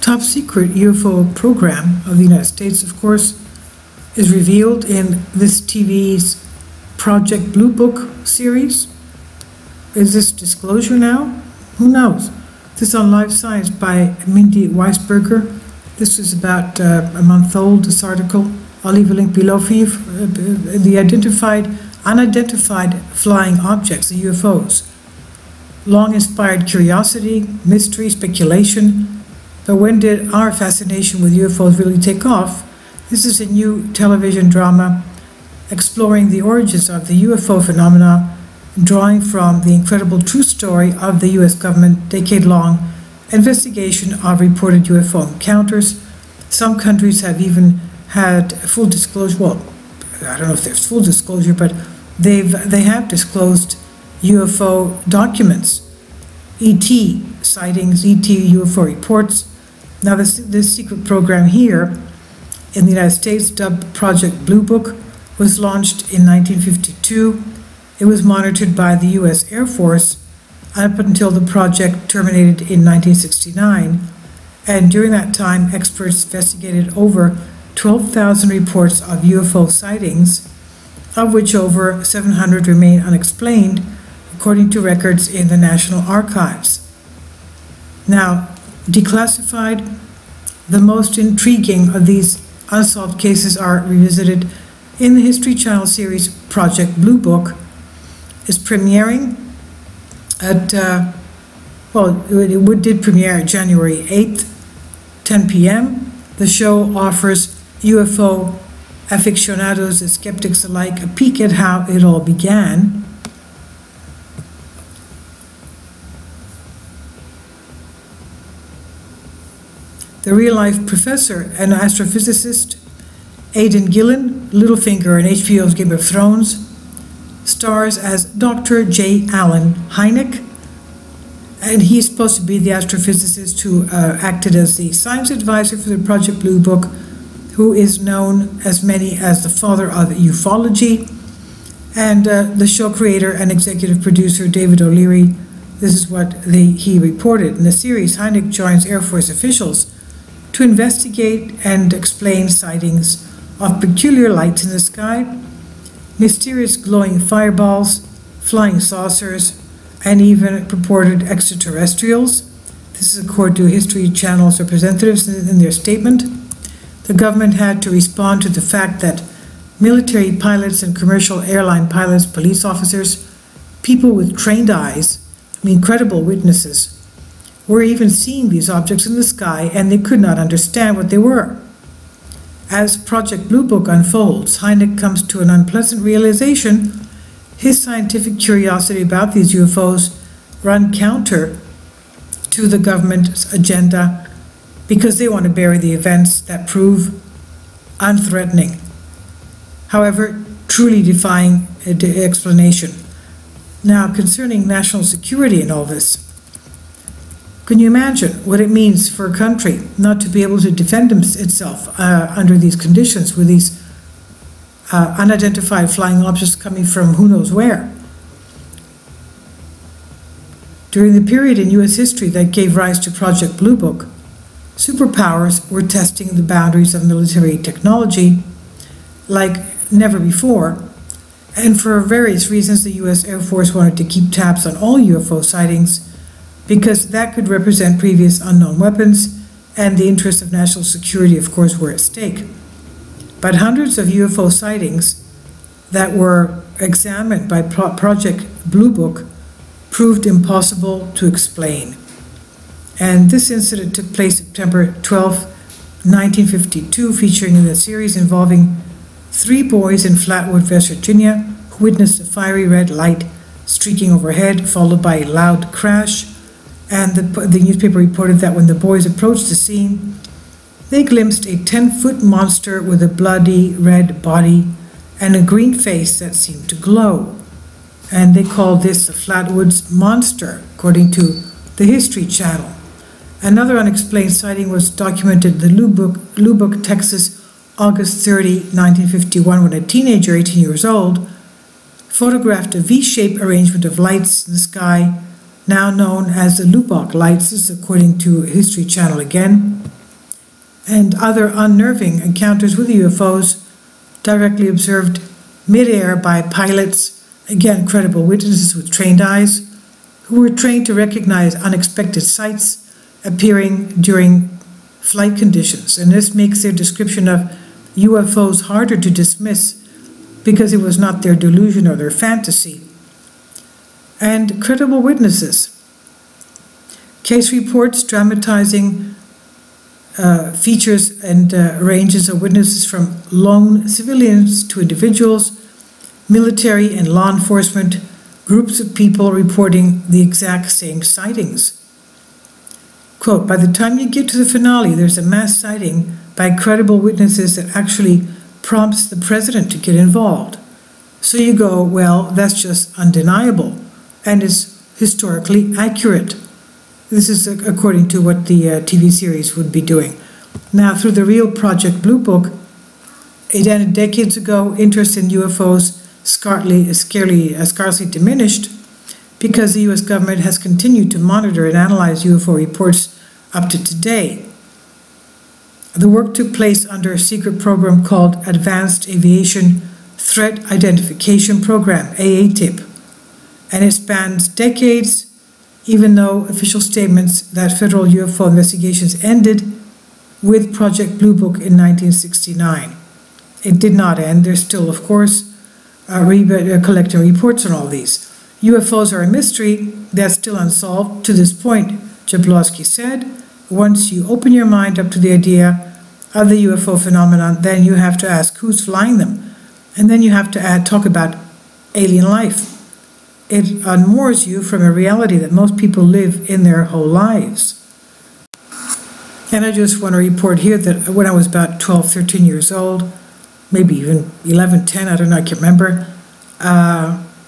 top secret UFO program of the United States, of course, is revealed in this TV's Project Blue Book series. Is this disclosure now? Who knows? This is on Live Science by Mindy Weisberger. This is about a month old, this article. I'll leave a link below for you. The unidentified flying objects, the UFOs. Long inspired curiosity, mystery, speculation. But when did our fascination with UFOs really take off? This is a new television drama exploring the origins of the UFO phenomena, drawing from the incredible true story of the U.S. government decade-long investigation of reported UFO encounters. Some countries have even had full disclosure. Well, I don't know if there's full disclosure, but they have disclosed UFO documents, ET sightings, ET UFO reports. Now, this secret program here in the United States, dubbed Project Blue Book, was launched in 1952. It was monitored by the U.S. Air Force up until the project terminated in 1969. And during that time, experts investigated over 12,000 reports of UFO sightings, of which over 700 remain unexplained, according to records in the National Archives. Now, declassified, the most intriguing of these unsolved cases are revisited in the History Channel series Project Blue Book. Is premiering at, it did premiere January 8th, 10 p.m. The show offers UFO aficionados and skeptics alike a peek at how it all began. The real-life professor and astrophysicist Aidan Gillen, Littlefinger in HBO's Game of Thrones, stars as Dr. J. Allen Hynek, and he's supposed to be the astrophysicist who acted as the science advisor for the Project Blue Book, who is known as many as the father of ufology, and the show creator and executive producer David O'Leary. This is what he reported. In the series, Hynek joins Air Force officials to investigate and explain sightings of peculiar lights in the sky, mysterious glowing fireballs, flying saucers, and even purported extraterrestrials. This is according to History Channel's representatives in their statement. The government had to respond to the fact that military pilots and commercial airline pilots, police officers, people with trained eyes, credible witnesses, were even seeing these objects in the sky, and they could not understand what they were. As Project Blue Book unfolds, Hynek comes to an unpleasant realization. His scientific curiosity about these UFOs run counter to the government's agenda because they want to bury the events that prove unthreatening, however, truly defying explanation. Now, concerning national security and all this, can you imagine what it means for a country not to be able to defend itself under these conditions with these unidentified flying objects coming from who knows where? During the period in U.S. history that gave rise to Project Blue Book, superpowers were testing the boundaries of military technology like never before, and for various reasons the U.S. Air Force wanted to keep tabs on all UFO sightings because that could represent previous unknown weapons, and the interests of national security, of course, were at stake. But hundreds of UFO sightings that were examined by Project Blue Book proved impossible to explain. And this incident took place September 12, 1952, featuring in the series involving 3 boys in Flatwood, West Virginia, who witnessed a fiery red light streaking overhead, followed by a loud crash. And the newspaper reported that when the boys approached the scene, they glimpsed a 10-foot monster with a bloody red body and a green face that seemed to glow. And they called this the Flatwoods Monster, according to the History Channel. Another unexplained sighting was documented in Lubbock, Texas, August 30, 1951, when a teenager, 18 years old, photographed a V-shaped arrangement of lights in the sky, now known as the Lubbock Lights. This is according to History Channel again. and other unnerving encounters with UFOs directly observed mid-air by pilots, again credible witnesses with trained eyes, who were trained to recognize unexpected sights appearing during flight conditions. And this makes their description of UFOs harder to dismiss because it was not their delusion or their fantasy. And credible witnesses. Case reports dramatizing features and ranges of witnesses from lone civilians to individuals, military and law enforcement, groups of people reporting the exact same sightings. Quote, by the time you get to the finale, there's a mass sighting by credible witnesses that actually prompts the president to get involved. So you go, well, that's just undeniable and is historically accurate. This is according to what the TV series would be doing. Now, through the Real Project Blue Book, it ended decades ago. Interest in UFOs scarcely diminished because the U.S. government has continued to monitor and analyze UFO reports up to today. The work took place under a secret program called Advanced Aviation Threat Identification Program, AATIP, and it spans decades, even though official statements that federal UFO investigations ended with Project Blue Book in 1969. It did not end. There's still, of course, collecting reports on all these. UFOs are a mystery that's still unsolved to this point, Jablonski said. Once you open your mind up to the idea of the UFO phenomenon, then you have to ask who's flying them. And then you have to talk about alien life. It unmoors you from a reality that most people live in their whole lives. And I just want to report here that when I was about 12, 13 years old, maybe even 11, 10, I don't know, I can't remember.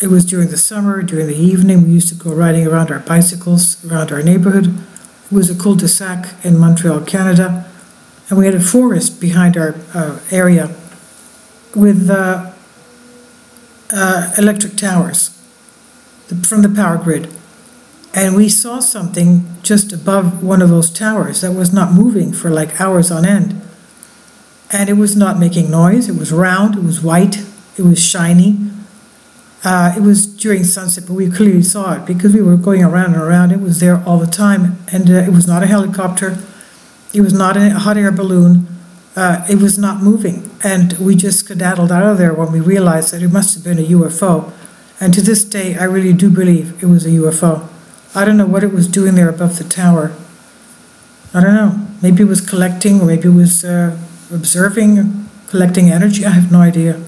It was during the summer, during the evening. We used to go riding around our bicycles around our neighborhood. It was a cul-de-sac in Montreal, Canada. And we had a forest behind our area with electric towers from the power grid. And we saw something just above one of those towers that was not moving for like hours on end. And it was not making noise. It was round, it was white, it was shiny. It was during sunset, but we clearly saw it because we were going around and around. It was there all the time. And it was not a helicopter. It was not a hot air balloon. It was not moving. And we just skedaddled out of there when we realized that it must have been a UFO. And to this day, I really do believe it was a UFO. I don't know what it was doing there above the tower. I don't know. Maybe it was collecting, or maybe it was observing, collecting energy. I have no idea.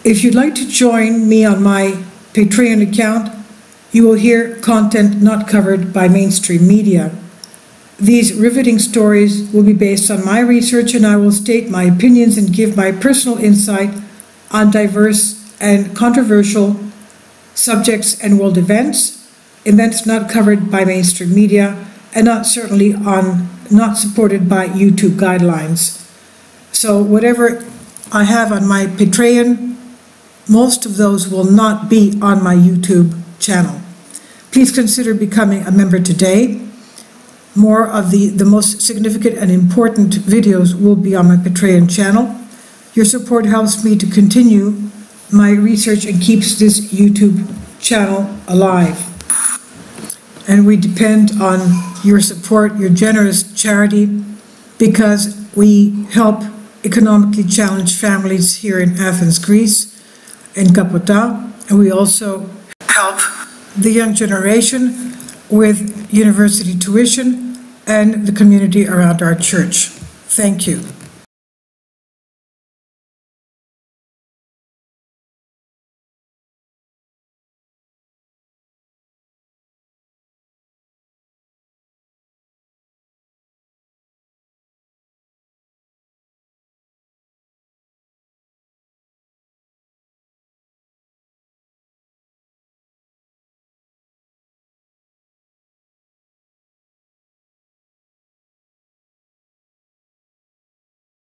If you'd like to join me on my Patreon account, you will hear content not covered by mainstream media. These riveting stories will be based on my research, and I will state my opinions and give my personal insight on diverse and controversial subjects and world events not covered by mainstream media, and not supported by YouTube guidelines. So whatever I have on my Patreon, most of those will not be on my YouTube channel. Please consider becoming a member today. More of the most significant and important videos will be on my Patreon channel. Your support helps me to continue my research and keeps this YouTube channel alive. And we depend on your support, your generous charity, because we help economically challenged families here in Athens, Greece, in Kapota, and we also help the young generation with university tuition and the community around our church. Thank you.